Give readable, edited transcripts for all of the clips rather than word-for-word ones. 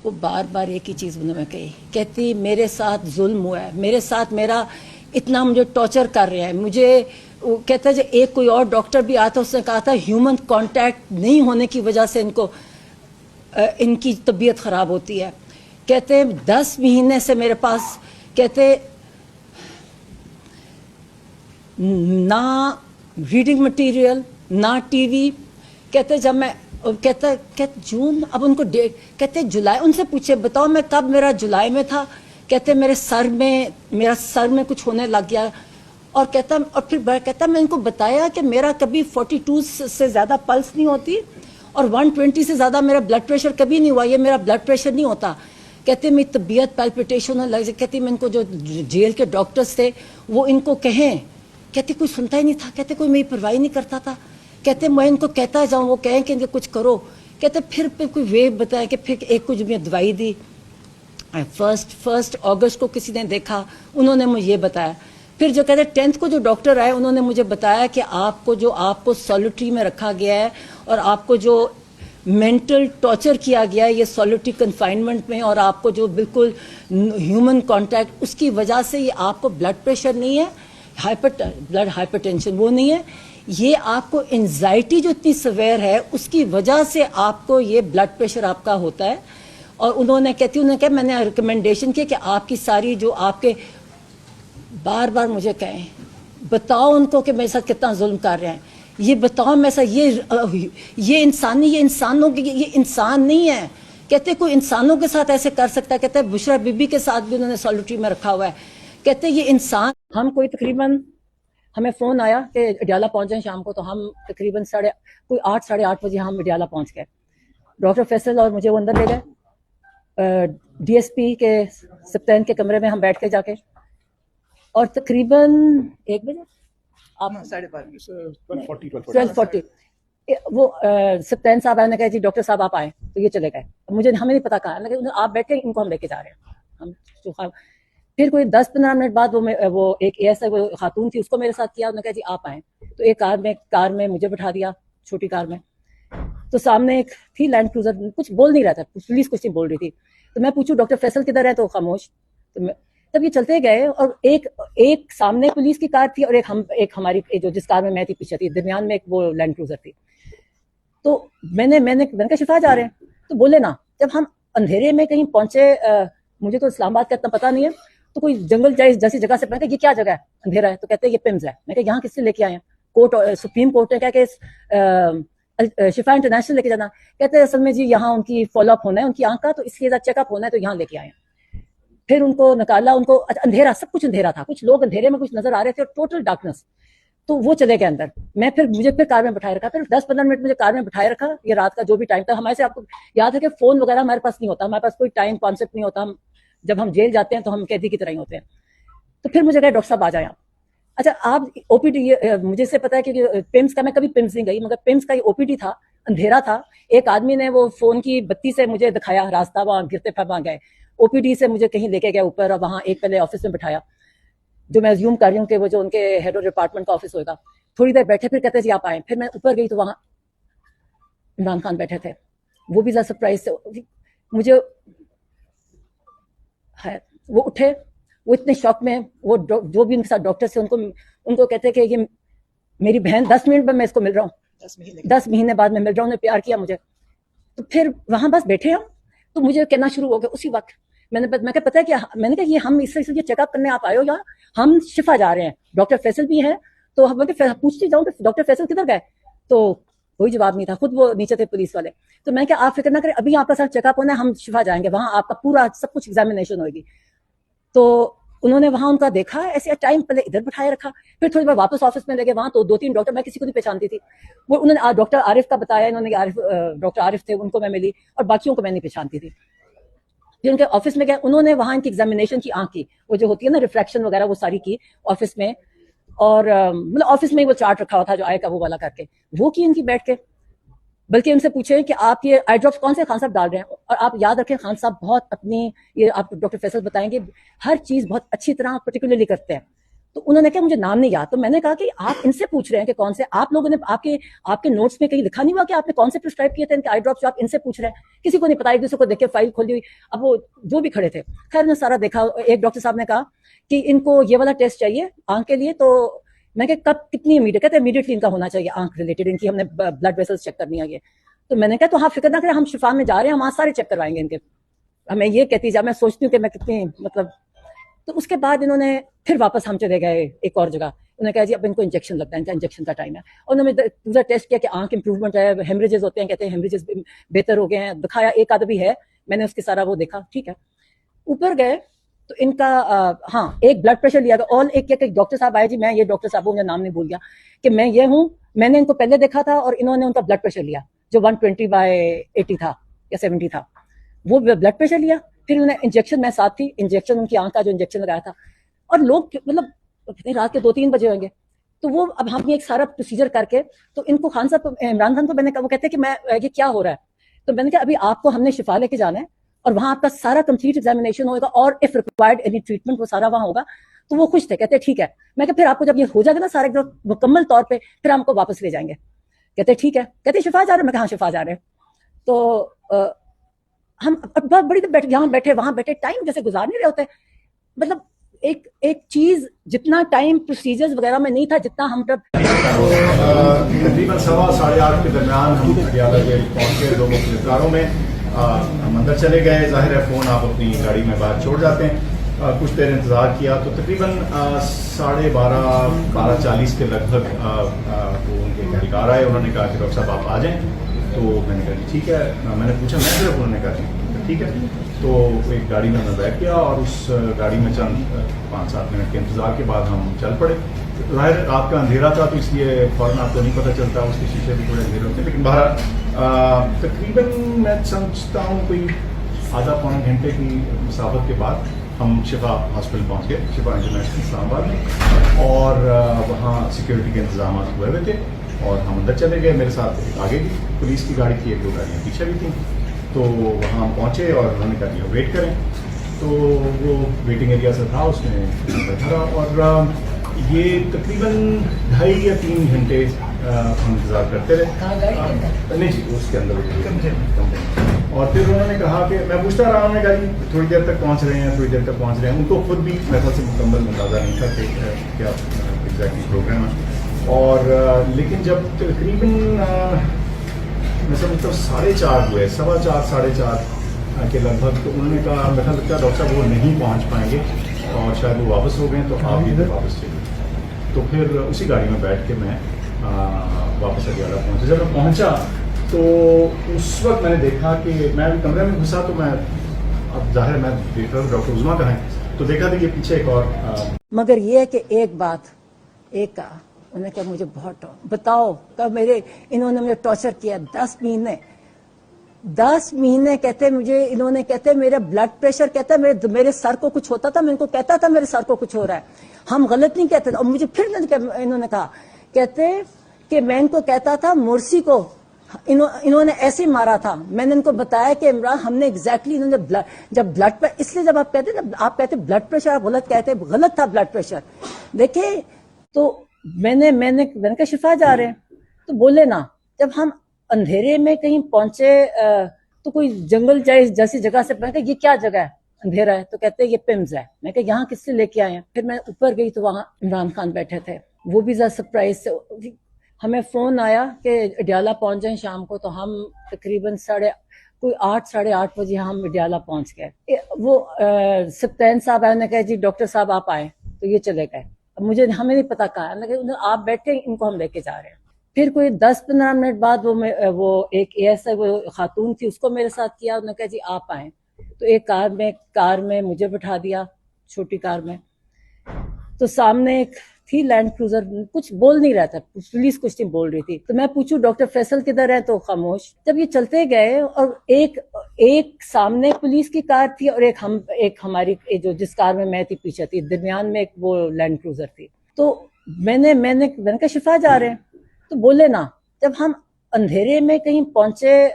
وہ بار بار ایک ہی چیز انہوں نے کہی, کہتی میرے ساتھ ظلم ہوا ہے, میرے ساتھ میرا اتنا مجھے ٹارچر کر رہے ہیں. مجھے وہ کہتا ہے ایک کوئی اور ڈاکٹر بھی آتا, اس نے کہا تھا ہیومن کانٹیکٹ نہیں ہونے کی وجہ سے ان کی طبیعت خراب ہوتی ہے. کہتے 10 مہینے سے میرے پاس, کہتے نہ ریڈنگ مٹیریل نہ ٹی وی. کہتے جب میں کہتے جون, اب ان کو ڈیٹ, کہتے جولائی, ان سے پوچھے بتاؤ میں کب, میرا جولائی میں تھا. کہتے میرا سر میں کچھ ہونے لگ گیا. اور پھر کہتا میں ان کو بتایا کہ میرا کبھی 42 سے زیادہ پلس نہیں ہوتی اور 120 سے زیادہ میرا بلڈ پریشر کبھی نہیں ہوا, یہ میرا بلڈ پریشر نہیں ہوتا. کہتے میری طبیعت پیلپیٹیشن ہونے لگ جائے. کہتی میں ان کو جو جیل کے ڈاکٹرز تھے وہ ان کو کہیں, کہتے کوئی سنتا ہی نہیں تھا. کہتے کوئی میری پرواہ نہیں کرتا تھا. کہتے میں ان کو کہتا جاؤں, وہ کہیں کہ کچھ کرو. کہتے پھر کوئی وے بتایا کہ پھر ایک کچھ میں دوائی دی. فرسٹ اگست کو کسی نے دیکھا, انہوں نے مجھے یہ بتایا. پھر جو کہتے 10th کو جو ڈاکٹر آئے انہوں نے مجھے بتایا کہ آپ کو سولیٹری میں رکھا گیا ہے اور آپ کو جو مینٹل ٹارچر کیا گیا ہے یہ سولیٹری کنفائنمنٹ میں, اور آپ کو جو بالکل ہیومن کانٹیکٹ, اس کی وجہ سے یہ آپ کو بلڈ پریشر نہیں ہے, بلڈ ہائپر ٹینشن وہ نہیں ہے, یہ آپ کو انزائٹی جو اتنی سویر ہے اس کی وجہ سے آپ کو یہ بلڈ پریشر آپ کا ہوتا ہے. اور انہوں نے کہا میں نے ریکمنڈیشن کی کہ آپ کی ساری جو آپ کے, بار بار مجھے کہیں بتاؤ ان کو کہ میرے ساتھ کتنا ظلم کر رہے ہیں, یہ بتاؤ میرے ساتھ یہ انسان نہیں ہے. کہتے کوئی انسانوں کے ساتھ ایسے کر سکتا ہے. کہتے بشرا بی بی کے ساتھ بھی انہوں نے سولیٹری میں رکھا ہوا ہے. کہتے یہ انسان, ہم کوئی تقریباً ہمیں فون آیا کہ اڈیالہ پہنچ جائیں شام کو, تو ہم تقریباً 8 ساڑھے 8 بجے ہم اڈیالہ پہنچ گئے. ڈاکٹر فیصل اور مجھے وہ اندر لے گئے ڈی ایس پی کے سپتین کے کمرے میں, ہم بیٹھ کے جا کے, اور تقریباً 1 بجے آپ 12:40 وہ سپتین صاحب آئے, نے کہا جی ڈاکٹر صاحب آپ آئے, تو یہ چلے گئے. ہمیں نہیں پتا کہا, آپ بیٹھے ان کو ہم لے کے جا رہے ہیں. پھر کوئی 10-15 منٹ بعد وہ ایک ایسا وہ خاتون تھی, اس کو میرے ساتھ کیا, انہوں نے کہا جی آپ آئیں. تو ایک کار میں مجھے بٹھا دیا, چھوٹی کار میں. تو سامنے ایک تھی لینڈ کروزر, کچھ بول نہیں رہا تھا, پولیس کچھ نہیں بول رہی تھی. تو میں پوچھوں ڈاکٹر فیصل کدھر ہے, تو خاموش. تب یہ چلتے گئے, اور ایک سامنے پولیس کی کار تھی اور ایک ہماری جو جس کار میں تھی پیچھے تھی, درمیان میں ایک وہ لینڈ کروزر تھی. تو میں نے کہا شفا جا رہے ہیں, تو بولے نا. جب ہم اندھیرے میں کہیں پہنچے, مجھے تو اسلام آباد کا اتنا پتا نہیں ہے, تو کوئی جنگل جیسی جگہ سے پہنچے, یہ کیا جگہ ہے, اندھیرا ہے. تو کہتے ہیں یہ پمز ہے. میں کہ یہاں کس سے لے کے آئے ہیں, کورٹ سپریم کورٹ نے کہا کہ شفا انٹرنیشنل لے کے جانا. کہتے ہیں اصل میں جی یہاں ان کی فالو اپ ہونا ہے, ان کی آنکھ کا, تو اس کے ساتھ چیک اپ ہونا ہے, تو یہاں لے کے آئے ہیں. پھر ان کو نکالا, ان کو اندھیرا, سب کچھ اندھیرا تھا, کچھ لوگ اندھیرے میں کچھ نظر آ رہے تھے, اور ٹوٹل ڈارکنس. تو وہ چلے گئے اندر. مجھے پھر کار میں بٹھائے رکھا, پھر 10-15 منٹ مجھے کار میں بٹھائے رکھا. یہ رات کا جو بھی ٹائم تھا, ہمارے سے آپ کو یاد ہے کہ فون وغیرہ ہمارے پاس نہیں ہوتا, ہمارے پاس کوئی ٹائم کانسیپٹ نہیں ہوتا. جب ہم جیل جاتے ہیں تو ہم قیدی کی طرح ہی ہوتے ہیں. تو پھر مجھے کہا ڈاکٹر صاحب آ جائیں آپ. اچھا آپ او پی ڈی, مجھے سے پتا ہے کہ پمس کا, میں کبھی پمس نہیں گئی, مگر پمس کا یہ او پی ڈی تھا, اندھیرا تھا. ایک آدمی نے وہ فون کی بتی سے مجھے دکھایا راستہ, وہاں گرتے پھر وہاں گئے. او پی ڈی سے مجھے کہیں لے کے گیا اوپر, اور وہاں ایک پہلے آفس میں بٹھایا, جو میں ازیوم کر رہی ہوں کہ وہ جو ان کے ہیڈ آف ڈپارٹمنٹ کا آفس ہوگا. تھوڑی دیر بیٹھے, پھر کہتے جی آپ آئیں. پھر میں اوپر گئی تو وہاں عمران خان بیٹھے تھے. وہ بھی ذرا سرپرائز سے مجھے, وہ اٹھے, وہ اتنے شوق میں, وہ جو بھی ان کے ساتھ ڈاکٹر سے ان کو کہتے کہ یہ میری بہن 10 منٹ میں اس کو مل رہا ہوں, 10 مہینے بعد میں مل رہا ہوں, نے پیار کیا مجھے. تو پھر وہاں بس بیٹھے ہم, تو مجھے کہنا شروع ہو گیا اسی وقت. میں کہا پتا ہے کیا, میں نے کہا یہ ہم اس سے چیک اپ کرنے آپ آئے ہو, یا ہم شفا جا رہے ہیں, ڈاکٹر فیصل بھی ہیں. تو پوچھتی جاؤں کہ ڈاکٹر فیصل کدھر گئے, تو کوئی جواب نہیں تھا, خود وہ نیچے تھے پولیس والے. تو میں کہ آپ فکر نہ کریں, ابھی آپ کا ساتھ چیک اپ ہونا ہے, ہم شفا جائیں گے, وہاں آپ کا پورا سب کچھ ایگزامینیشن ہوئے گی. تو انہوں نے وہاں ان کا دیکھا, ایسے ٹائم پہلے ادھر بٹھائے رکھا, پھر تھوڑی بار واپس آفس میں لے گئے. وہاں تو 2-3 ڈاکٹر, میں کسی کو نہیں پہچانتی تھی. وہ انہوں نے ڈاکٹر عارف کا بتایا, انہوں نے ڈاکٹر عارف تھے, ان کو میں ملی, اور باقیوں کو میں نہیں پہچانتی تھی. پھر ان کے آفس میں گئے, انہوں نے وہاں ان کی ایگزامینیشن کی, آنکھ کی وہ جو ہوتی ہے نا ریفریکشن وغیرہ, وہ ساری کی آفس میں. اور مطلب آفس میں ہی وہ چارٹ رکھا ہوا تھا جو آئے کا وہ والا کر کے, وہ کی ان کی بیٹھ کے. بلکہ ان سے پوچھیں کہ آپ یہ آئی ڈراپس کون سے خان صاحب ڈال رہے ہیں. اور آپ یاد رکھیں خان صاحب بہت اپنی, یہ آپ ڈاکٹر فیصل بتائیں گے, ہر چیز بہت اچھی طرح پرٹیکولرلی کرتے ہیں. تو انہوں نے کہا مجھے نام نہیں یاد. تو میں نے کہا کہ آپ ان سے پوچھ رہے ہیں کہ کون سے, آپ لوگوں نے آپ کے نوٹس میں کہیں لکھا نہیں ہوا کہ آپ نے کون سے پرسکرائب کیے تھے ان کے آئی ڈراپس جو آپ ان سے پوچھ رہے ہیں؟ کسی کو نہیں پتا, ایک دوسرے کو دیکھ کے فائل کھولی ہوئی. اب وہ جو بھی کھڑے تھے, خیر نے سارا دیکھا. ایک ڈاکٹر صاحب نے کہا کہ ان کو یہ والا ٹیسٹ چاہیے آنکھ کے لیے. تو میں کہ کب, کتنی امیڈیٹ؟ کہتے ہیں امیڈیٹلی ان کا ہونا چاہیے آنکھ ریلیٹڈ, ان کی ہم نے بلڈ ویسلس چیک کرنی ہے یہ. تو میں نے کہا تو ہاں فکر نہ کریں, ہم شفا میں جا رہے ہیں, ہم وہاں سارے چیک کروائیں گے ان کے. ہمیں یہ کہتی جا, میں سوچتی ہوں کہ میں کتنی مطلب. تو اس کے بعد انہوں نے پھر واپس ہم چلے گئے ایک اور جگہ. انہوں نے کہا جی اب ان کو انجیکشن لگتا ہے, ان کا انجیکشن کا ٹائم ہے. اور انہوں نے دوسرا ٹیسٹ کیا کہ آنکھ امپروومنٹ ہے, ہیمریجز ہوتے ہیں, کہتے ہیں ہیمریجز بہتر ہو گئے ہیں. دکھایا, ایک آدھ بھی ہے, میں نے اس کے سارا وہ دیکھا, ٹھیک ہے. اوپر گئے تو ان کا ہاں ایک بلڈ پریشر لیا گیا. اور ایک ڈاکٹر صاحب آئے, جی میں یہ ڈاکٹر صاحب ہوں, مجھے نام نہیں بھول گیا, کہ میں یہ ہوں, میں نے ان کو پہلے دیکھا تھا اور انہوں نے ان کا بلڈ پریشر لیا جو 120/80 تھا یا 70 تھا, وہ بلڈ پریشر لیا. پھر انہوں نے انجیکشن, میں ساتھ تھی, انجیکشن ان کی آنکھ کا جو انجیکشن لگایا تھا. اور لوگ مطلب رات کے 2-3 بجے ہوں گے. تو وہ اب ہم نے ایک سارا پروسیجر کر کے, تو ان کو خان صاحب, عمران خان کو میں نے کہا, وہ کہتے ہیں کہ میں یہ کیا ہو رہا ہے. تو میں نے کہا ابھی آپ کو ہم نے شفا لے کے جانا ہے اور وہاں آپ کا سارا کمپلیٹ ایگزامینیشن ہوگا اور اف ریکوائرڈ اینی ٹریٹمنٹ وہ سارا وہاں ہوگا. تو وہ خوش تھے, کہتے ٹھیک ہے. میں کہ پھر آپ کو جب یہ ہو جائے گا نا سارے ایک مکمل طور پہ, پھر ہم کو واپس لے جائیں گے. کہتے ٹھیک ہے. کہتے شفا جا رہے ہیں؟ میں کہا ہاں شفا جا رہے ہیں. تو ہم بہت بڑی یہاں بیٹھے وہاں بیٹھے, ٹائم جیسے گزار نہیں رہے ہوتے. مطلب ایک چیز, جتنا ٹائم پروسیجرز وغیرہ میں نہیں تھا جتنا ہم تقریباً 7:30 کے درمیان ہم پٹیالہ کے پہنچ گئے. 2 مختلف کاروں میں ہم اندر چلے گئے. ظاہر ہے فون آپ اپنی گاڑی میں باہر چھوڑ جاتے ہیں. کچھ دیر انتظار کیا تو تقریباً 12:30 کے لگ بھگ وہ ان کے اہلکار آئے. انہوں نے کہا کہ ڈاکٹر صاحب آپ آ جائیں. تو میں نے کہا ٹھیک ہے. میں نے پوچھا میں صرف, انہوں نے کہا ٹھیک ہے. تو ایک گاڑی میں بیٹھ گیا اور اس گاڑی میں چند 5-7 منٹ کے انتظار کے بعد ہم چل پڑے. ظاہر رات کا اندھیرا تھا تو اس لیے فوراً آپ کو نہیں پتہ چلتا, اس کے شیشے بھی تھوڑے اندھیرے ہوتے ہیں. لیکن بہرحال تقریباً میں سمجھتا ہوں کوئی آدھا پونا گھنٹے کی مسافت کے بعد ہم شفا ہاسپٹل پہنچ گئے, شفا انٹرنیشنل اسلام آباد میں. اور وہاں سیکورٹی کے انتظامات ہوئے ہوئے تھے اور ہم اندر چلے گئے. میرے ساتھ آگے بھی پولیس کی گاڑی تھی, 1-2 گاڑیاں پیچھے بھی تھیں. تو وہاں ہم پہنچے اور انہوں نے کہا دیا ویٹ کریں. تو وہ ویٹنگ ایریا سے تھا, اس میں بیٹھا رہا. اور یہ تقریباً 2.5 یا 3 گھنٹے ہم انتظار کرتے رہے. نہیں جی, اس کے اندر. اور پھر انہوں نے کہا کہ میں پوچھتا رہا, انہوں نے کہا جی تھوڑی دیر تک پہنچ رہے ہیں, تھوڑی دیر تک پہنچ رہے ہیں. ان کو خود بھی میتھڈ سے مکمل اندازہ نہیں تھا کہ کیا ایگزیکٹلی پروگرام ہے. اور لیکن جب تقریباً میں سمجھتا ہوں 4:30 ہوئے, 4:15 کے لگ بھگ, تو انہوں نے کہا میرا لگتا ہے ڈاکٹر صاحب وہ نہیں پہنچ پائیں گے اور شاید وہ واپس ہو گئے, تو آپ بھی واپس چلے. تو پھر اسی گاڑی میں بیٹھ کے میں واپس اڈیالہ پہنچا. جب میں پہنچا تو اس وقت میں نے دیکھا کہ میں ابھی کمرے میں گھسا, تو میں اب ظاہر میں دیکھ رہا ہوں ڈاکٹر عظمیٰ کہاں ہے, تو دیکھا تھا کہ پیچھے ایک اور. مگر یہ ہے کہ ایک بات, ایک کہا, انہوں نے کہا مجھے بہت بتاؤ کب انہوں نے مجھے ٹارچر کیا 10 مہینے کہتے مجھے, انہوں نے کہتے میرا بلڈ پریشر, کہتا میرے سر کو کچھ ہوتا تھا, میں ان کو کہتا تھا میرے سر کو کچھ ہو رہا ہے, ہم غلط نہیں کہتے. اور مجھے پھر انہوں نے کہا, کہتے کہ میں ان کو کہتا تھا مرسی کو انہوں نے ایسے ہی مارا تھا. میں نے ان کو بتایا کہ عمران ہم نے ایگزیکٹلی انہوں نے جب بلڈ پر, اس لیے جب آپ کہتے آپ کہتے بلڈ پریشر, آپ غلط کہتے, غلط تھا بلڈ پریشر. دیکھیں تو میں نے کہا شفا جا رہے ہیں. تو بولے نا, جب ہم اندھیرے میں کہیں پہنچے تو کوئی جنگل جیسی جگہ سے, میں کہا یہ کیا جگہ ہے, اندھیرا ہے. تو کہتے یہ پمز ہے. میں کہا یہاں کس سے لے کے آئے ہیں. پھر میں اوپر گئی تو وہاں عمران خان بیٹھے تھے, وہ بھی ذرا سرپرائز سے. ہمیں فون آیا کہ اڈیالہ پہنچ جائیں شام کو, تو ہم تقریباً 8:30 بجے ہم اڈیالہ پہنچ گئے. وہ سپتین صاحب آئے, نے کہا جی ڈاکٹر صاحب آپ آئے, تو یہ چلے گئے. اب ہمیں نہیں پتا کہا ہے, آپ بیٹھے, ان کو ہم لے کے جا رہے ہیں. پھر کوئی 10-15 منٹ بعد وہ ایک ایس وہ خاتون تھی, اس کو میرے ساتھ کیا, انہوں نے کہا جی آپ آئیں. تو ایک کار میں مجھے بٹھا دیا, چھوٹی کار میں. تو سامنے ایک تھی لینڈ کروزر, کچھ بول نہیں رہا تھا, پولیس کچھ نہیں بول رہی تھی. تو میں پوچھوں ڈاکٹر فیصل کدھر ہے, تو خاموش. جب یہ چلتے گئے اور ایک سامنے پولیس کی کار تھی اور ایک ہماری جو جس کار میں تھی پیچھے تھی, درمیان میں ایک وہ لینڈ کروزر تھی. تو میں نے کہا شفا جا رہے ہیں. تو بولے نا, جب ہم اندھیرے میں کہیں پہنچے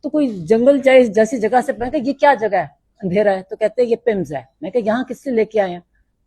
تو کوئی جنگل جیسی جگہ سے, میں کہا یہ کیا جگہ ہے, اندھیرا ہے. تو کہتے یہ پمز ہے. میں کہا یہاں کس سے لے کے آئے ہیں.